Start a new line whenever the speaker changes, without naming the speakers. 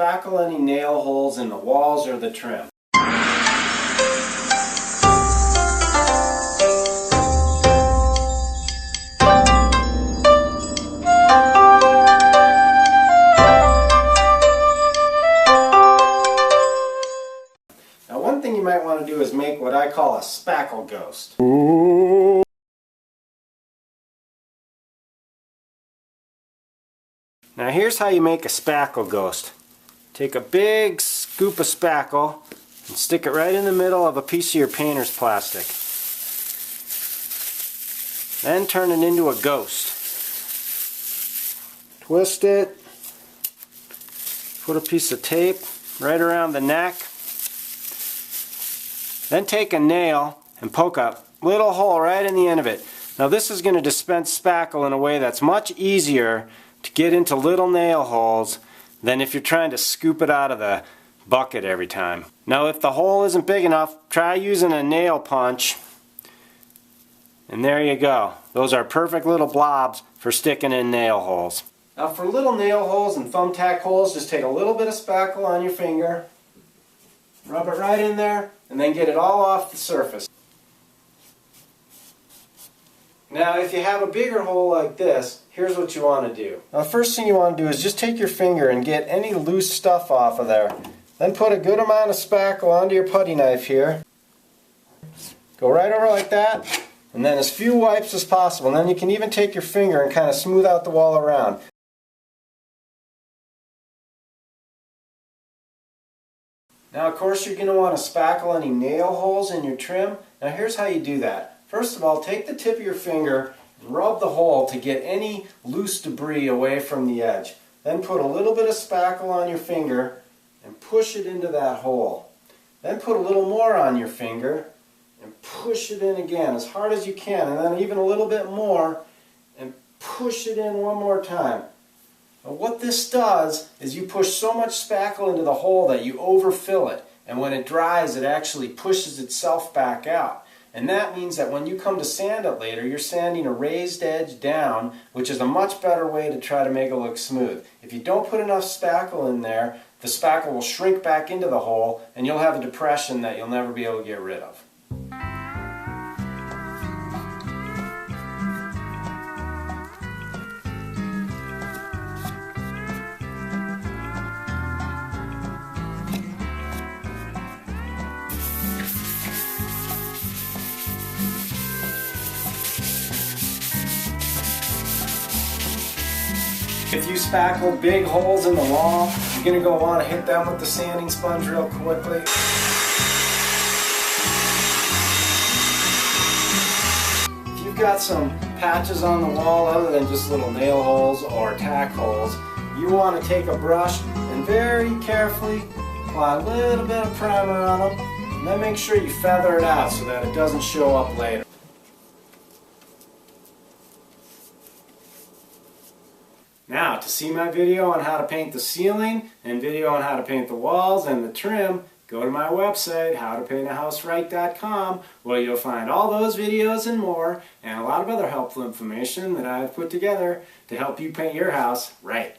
spackle any nail holes in the walls or the trim. Now, one thing you might want to do is make what I call a spackle ghost. Now here's how you make a spackle ghost. Take a big scoop of spackle and stick it right in the middle of a piece of your painter's plastic. Then turn it into a ghost. Twist it. Put a piece of tape right around the neck. Then take a nail and poke a little hole right in the end of it. Now this is going to dispense spackle in a way that's much easier to get into little nail holes than if you're trying to scoop it out of the bucket every time. Now if the hole isn't big enough, try using a nail punch, and there you go. Those are perfect little blobs for sticking in nail holes. Now for little nail holes and thumbtack holes, just take a little bit of spackle on your finger, rub it right in there, and then get it all off the surface. Now if you have a bigger hole like this, here's what you want to do. Now the first thing you want to do is just take your finger and get any loose stuff off of there. Then put a good amount of spackle onto your putty knife here. Go right over like that, and then as few wipes as possible. And then you can even take your finger and kind of smooth out the wall around. Now of course you're going to want to spackle any nail holes in your trim. Now here's how you do that. First of all, take the tip of your finger and rub the hole to get any loose debris away from the edge. Then put a little bit of spackle on your finger and push it into that hole. Then put a little more on your finger and push it in again as hard as you can, and then even a little bit more and push it in one more time. Now what this does is you push so much spackle into the hole that you overfill it, and when it dries it actually pushes itself back out. And that means that when you come to sand it later, you're sanding a raised edge down, which is a much better way to try to make it look smooth. If you don't put enough spackle in there, the spackle will shrink back into the hole and you'll have a depression that you'll never be able to get rid of. If you spackle big holes in the wall, you're going to go want to hit them with the sanding sponge real quickly. If you've got some patches on the wall other than just little nail holes or tack holes, you want to take a brush and very carefully apply a little bit of primer on them, and then make sure you feather it out so that it doesn't show up later. Now, to see my video on how to paint the ceiling and video on how to paint the walls and the trim, go to my website, howtopaintahouserite.com, where you'll find all those videos and more, and a lot of other helpful information that I've put together to help you paint your house right.